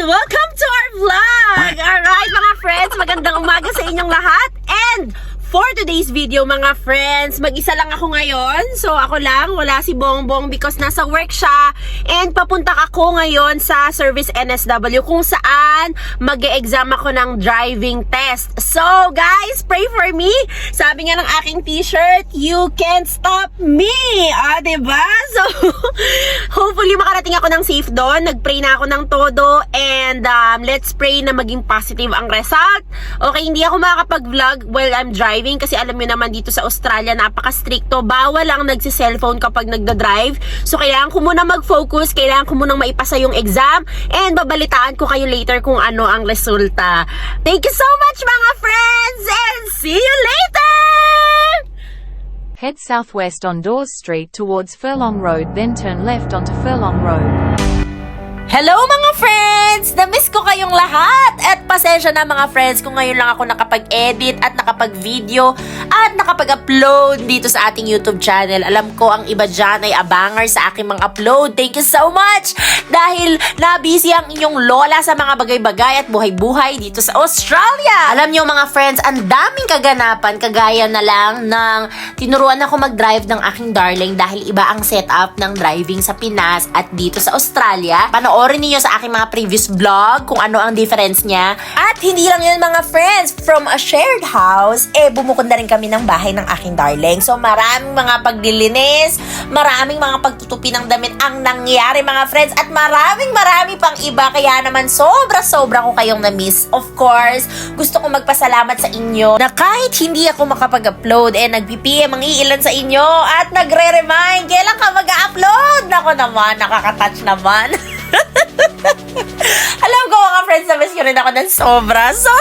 welcome to our vlog! Alright mga friends, magandang umaga sa inyong lahat. And for today's video mga friends, mag-isa lang ako ngayon. So ako lang, wala si Bongbong because nasa work siya. And papunta ako ngayon sa Service NSW kung saan mag-e-exam ako ng driving test. So guys, pray for me. Sabi nga ng aking t-shirt, you can't stop me. Diba? So hopefully makarating ako ng safe doon. Nag-pray na ako ng todo. And let's pray na maging positive ang result. Okay, hindi ako makakapag-vlog while I'm driving kasi alam nyo naman dito sa Australia napaka-stricto, bawal lang nagsi-cellphone kapag nagda-drive. So kailangan ko muna mag-focus, kailangan ko munang maipasa yung exam, and babalitaan ko kayo later kung ano ang resulta. Thank you so much mga friends, and see you later! Head southwest on Dawes Street towards Furlong Road, then turn left onto Furlong Road. Hello mga friends! Na-miss ko kayong lahat! At pasensya na mga friends kung ngayon lang ako nakapag-edit at nakapag-video at nakapag-upload dito sa ating YouTube channel. Alam ko ang iba dyan ay abangar sa aking mga upload. Thank you so much! Dahil na-busy ang inyong lola sa mga bagay-bagay at buhay-buhay dito sa Australia. Alam niyo mga friends, ang daming kaganapan kagaya na lang ng tinuruan ako mag-drive ng aking darling dahil iba ang setup ng driving sa Pinas at dito sa Australia. Panoorin niyo sa aking mga previous vlog kung ano ang difference niya. At hindi lang yun mga friends, from a shared house, bumukod na rin kami ng bahay ng aking darling. So maraming mga paglilinis, maraming mga pagtutupi ng damit ang nangyari mga friends, at marami pang iba. Kaya naman sobra ko kayong na-miss. Of course, gusto ko magpasalamat sa inyo na kahit hindi ako makapag-upload, nag-PM ang iilan sa inyo at nagre-remind, kailan ka mag-upload? Nako naman, nakaka-touch naman. Alam ko mga friends, na-miss ko rin ako ng sobra. So,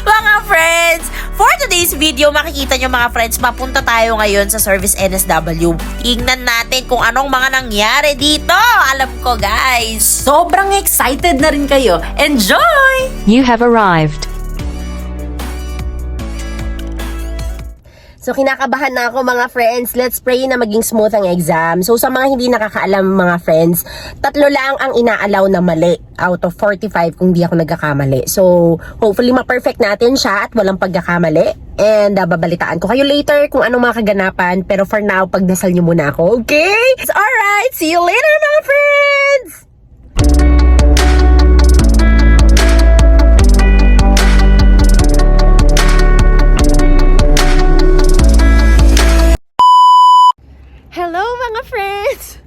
mga friends, for today's video, makikita nyo mga friends, mapunta tayo ngayon sa Service NSW. Tingnan natin kung anong mga nangyari dito. Alam ko guys, sobrang excited na rin kayo. Enjoy! You have arrived. So, kinakabahan na ako mga friends. Let's pray na maging smooth ang exam. So, sa mga hindi nakakaalam mga friends, 3 lang ang ina-allow na mali out of 45 kung di ako nagkakamali. So, hopefully ma-perfect natin siya at walang pagkakamali. And babalitaan ko kayo later kung anong mga kaganapan. Pero for now, pagdasal nyo muna ako, okay? Alright, see you later mga friends! Hello mga friends!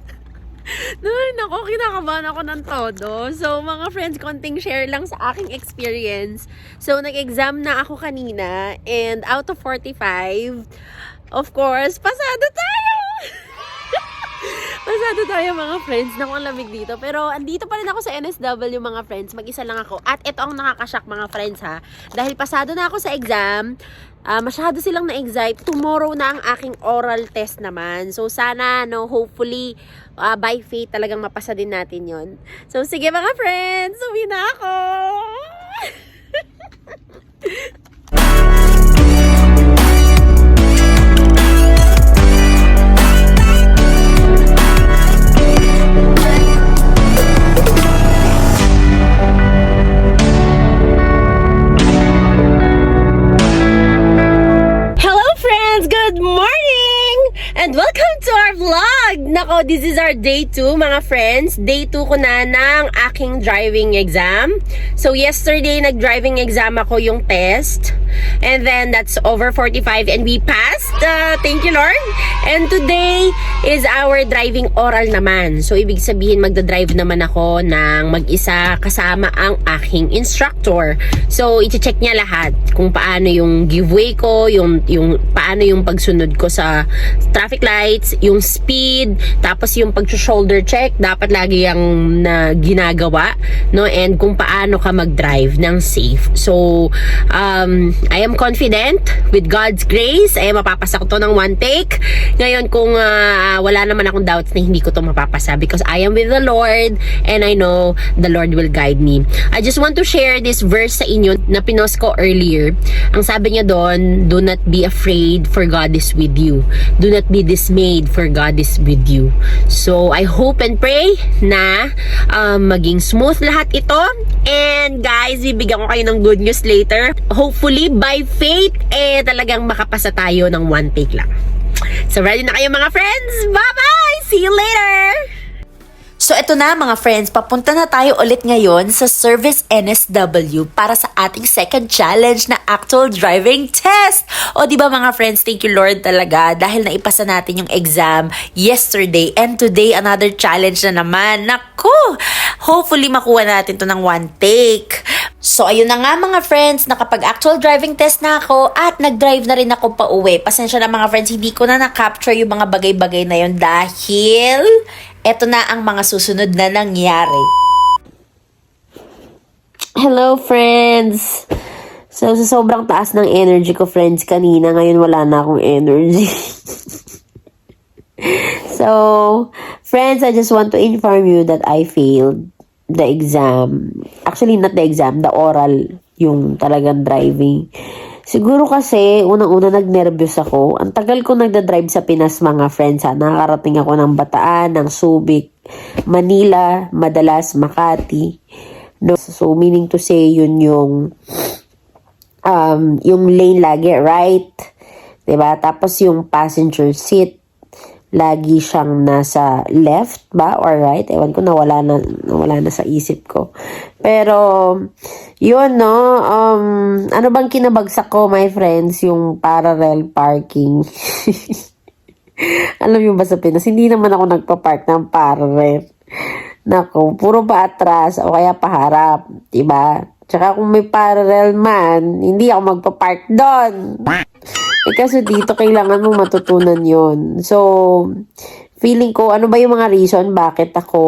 Nako, kinakabahan ako ng todo. So mga friends, konting share lang sa aking experience. So nag-exam na ako kanina, and out of 45, of course, pasado tayo! Pasado tayo mga friends. Naku, ang lamig dito. Pero andito pa rin ako sa NSW mga friends. Mag-isa lang ako. At ito ang nakakashock mga friends ha. Dahil pasado na ako sa exam, masyado silang na-excite. Tomorrow na ang aking oral test naman. So sana, hopefully, by faith talagang mapasa din natin yon. So sige mga friends, uwi na ako! Good morning! And welcome to our vlog! Nako, this is our day 2 mga friends. Day 2 ko na ng aking driving exam. So yesterday, nag-driving exam ako yung test. And then that's over 45 and we passed. Thank you Lord! And today is our driving oral naman. So ibig sabihin, magdadrive naman ako ng mag-isa kasama ang aking instructor. So i-check niya lahat kung paano yung giveaway ko, yung paano yung pagsunod ko sa traffic lights, yung speed, tapos yung pag-shoulder check, dapat lagi yung ginagawa, no? And kung paano ka mag-drive ng safe. So, I am confident with God's grace, mapapasa ko to ng 1 take. Ngayon, kung wala naman akong doubts na hindi ko to mapapasa because I am with the Lord and I know the Lord will guide me. I just want to share this verse sa inyo na pinost ko earlier. Ang sabi niya doon, do not be afraid for God is with you. Do not be dismayed for God is with you. So, I hope and pray na maging smooth lahat ito. And guys, bibigyan ko kayo ng good news later. Hopefully, by faith, talagang makapasa tayo ng one take lang. So, ready na kayo mga friends? Bye-bye! See you later! So, eto na mga friends, papunta na tayo ulit ngayon sa Service NSW para sa ating second challenge na actual driving test. O di ba mga friends, thank you Lord talaga dahil naipasa natin yung exam yesterday and today another challenge na naman. Naku! Hopefully makuha natin to ng one take. So, ayun na nga mga friends, nakapag-actual driving test na ako at nag-drive na rin ako pa uwi. Pasensya na mga friends, hindi ko na na-capture yung mga bagay-bagay na yun dahil eto na ang mga susunod na nangyari. Hello friends! So, sa sobrang taas ng energy ko friends kanina, ngayon wala na akong energy. So, friends, I just want to inform you that I failed the exam. Actually, not the exam, the oral, yung talagang driving. Siguro kasi, unang-una nag-nervous ako. Ang tagal ko nagda-drive sa Pinas mga friends ha. Nakakarating ako ng Bataan, ng Subic, Manila, madalas Makati. No? So, meaning to say, yun yung lane lagi, right? Diba? Tapos yung passenger seat, lagi siyang nasa left ba or right? Ewan ko, nawala na sa isip ko. Pero, yun, no? Ano bang kinabagsak ko, my friends? Yung parallel parking. Alam niyo ba sa Pinas, hindi naman ako nagpa-park ng parallel. Nako, puro pa atras o kaya paharap. Diba? Tsaka kung may parallel man, hindi ako magpa-park doon. Kasi dito kailangan mo matutunan yon. So, feeling ko, ano ba yung mga reason bakit ako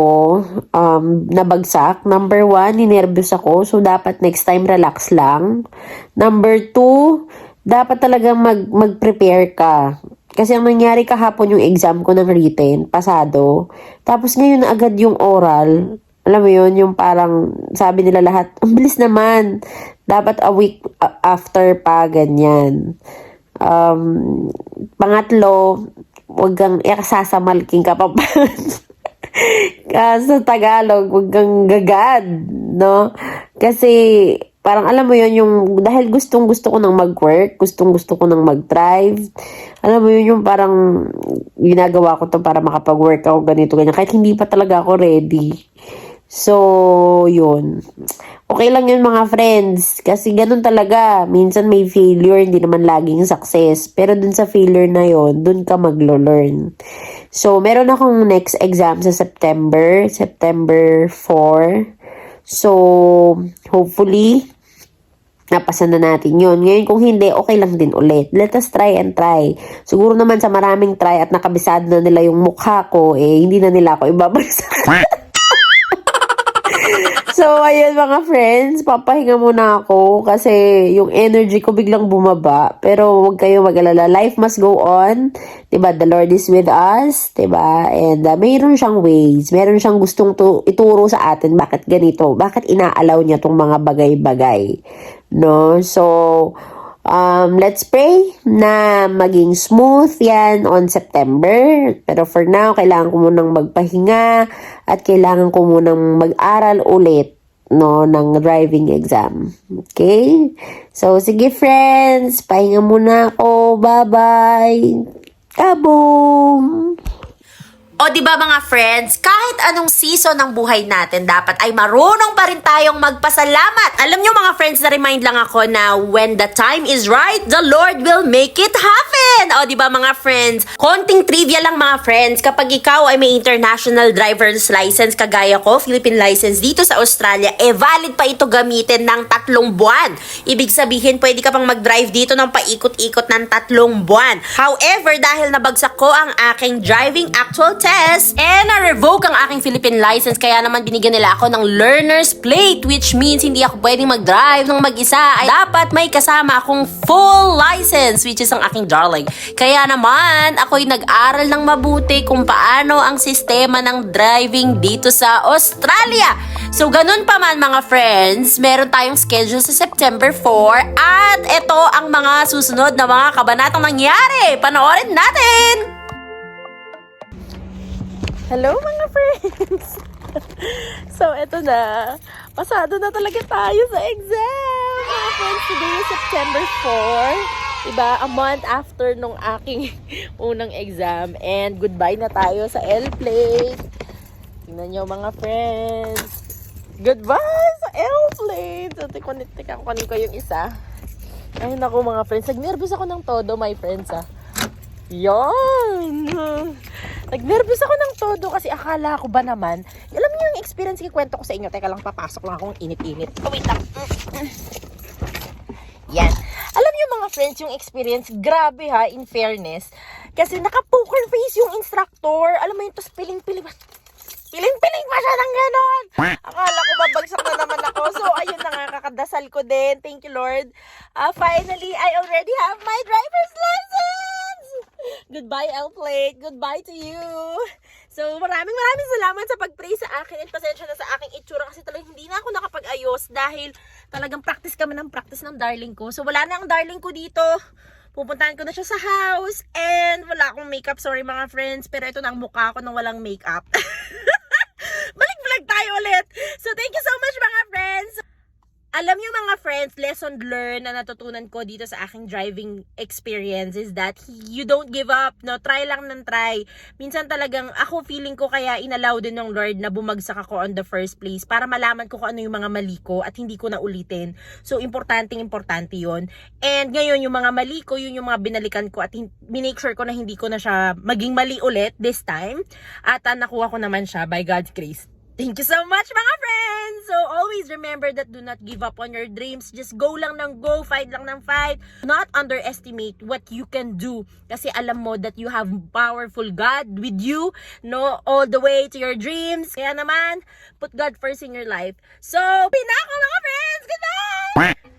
nabagsak? Number 1, ninervous ako. So, dapat next time relax lang. Number 2, dapat talagang mag-prepare ka. Kasi ang nangyari kahapon yung exam ko ng written, pasado. Tapos ngayon na agad yung oral. Alam mo yun, yung parang sabi nila lahat, ang bilis naman. Dapat a week after pa, ganyan. Pangatlo, wag kang sasamalking ka pa sa Tagalog, wag kang gagad, no? Kasi parang alam mo yun, yung dahil gustong gusto ko nang mag-work, gustong gusto ko nang mag-drive, alam mo yun, yung parang ginagawa ko to para makapag-work ako ganito, ganyan, kahit hindi pa talaga ako ready. So, yun. Okay lang yun mga friends. Kasi ganun talaga. Minsan may failure, hindi naman laging success. Pero dun sa failure na yun, dun ka maglo-learn. So, meron akong next exam sa September 4. So, hopefully, napasa na natin yun. Ngayon, kung hindi, okay lang din ulit. Let us try and try. Siguro naman sa maraming try at nakabisado na nila yung mukha ko, hindi na nila ako ibabagsak. So, ayun mga friends, papahinga muna ako kasi yung energy ko biglang bumaba. Pero huwag kayong mag-alala. Life must go on. Diba? The Lord is with us. Diba? And mayroon siyang ways. Mayroon siyang gustong ituro sa atin. Bakit ganito? Bakit inaalaw niya tong mga bagay-bagay? No? So, let's pray na maging smooth yan on September. Pero for now, kailangan ko munang magpahinga at kailangan ko munang mag-aral ulit, no, ng driving exam. Okay? So, sige friends, pahinga muna ako. Bye-bye! Kaboom! O di ba mga friends, kahit anong season ng buhay natin, dapat ay marunong pa rin tayong magpasalamat. Alam nyo mga friends, na-remind lang ako na when the time is right, the Lord will make it happen. O di ba mga friends, konting trivia lang mga friends, kapag ikaw ay may international driver's license kagaya ko, Philippine license dito sa Australia, valid pa ito gamitin ng 3 buwan. Ibig sabihin, pwede ka pang mag-drive dito ng paikot-ikot ng 3 buwan. However, dahil nabagsak ko ang aking driving actual test, na-revoke ang aking Philippine license, kaya naman binigyan nila ako ng learner's plate, which means hindi ako pwedeng mag-drive ng mag-isa. Ay dapat may kasama akong full license, which is ang aking darling. Kaya naman, ako'y nag-aral ng mabuti kung paano ang sistema ng driving dito sa Australia. So, ganun pa man mga friends, meron tayong schedule sa September 4 at ito ang mga susunod na mga kabanatang nangyari. Panoorin natin! Hello mga friends! So, eto na. Pasado na talaga tayo sa exam! Mga friends, today is September 4. Diba? A month after nung aking unang exam. And goodbye na tayo sa L-Plate. Tingnan nyo mga friends. Goodbye sa L-Plate! So, teka, kunin ko yung isa. Ay, naku mga friends. Nag-nervous ako ng todo, my friends, ah. Yan! Nag-nervous ako ng todo kasi akala ko ba naman, alam niyo yung experience kikwento ko sa inyo. Teka lang, papasok lang akong init-init. Oh, wait lang. Yan. Alam niyo mga friends, yung experience, grabe ha, in fairness. Kasi naka-poker face yung instructor. Alam mo yun, tapos piling-piling pa siya ng ganon. Akala ko babagsak na naman ako. So, ayun na nga, kakadasal ko din. Thank you, Lord. Finally, I already have my driver's license! Goodbye, L-Plate. Goodbye to you. So, maraming salamat sa pag-pray sa akin and pasensya na sa aking itsura kasi talagang hindi na ako nakapag-ayos dahil talagang practice kami ng practice ng darling ko. So, wala na ang darling ko dito. Pupuntahan ko na siya sa house and wala akong makeup. Sorry mga friends, pero ito na ang mukha ko nang walang makeup. Balik vlog tayo ulit. So, thank you so much mga friends. Alam niyo mga friends, lesson learned na natutunan ko dito sa aking driving experience is that you don't give up, no? Try lang ng try. Minsan talagang ako feeling ko kaya inallow din ng Lord na bumagsak ako on the first place para malaman ko kung ano yung mga mali ko at hindi ko na ulitin. So, importante yun. And ngayon, yung mga mali ko, yun yung mga binalikan ko at minake sure ko na hindi ko na siya maging mali ulit this time. At nakuha ko naman siya by God's grace. Thank you so much mga friends! So always remember that do not give up on your dreams. Just go lang ng go, fight lang ng fight. Do not underestimate what you can do. Kasi alam mo that you have powerful God with you, no, all the way to your dreams. Kaya naman, put God first in your life. So, pinako mga friends! Goodbye!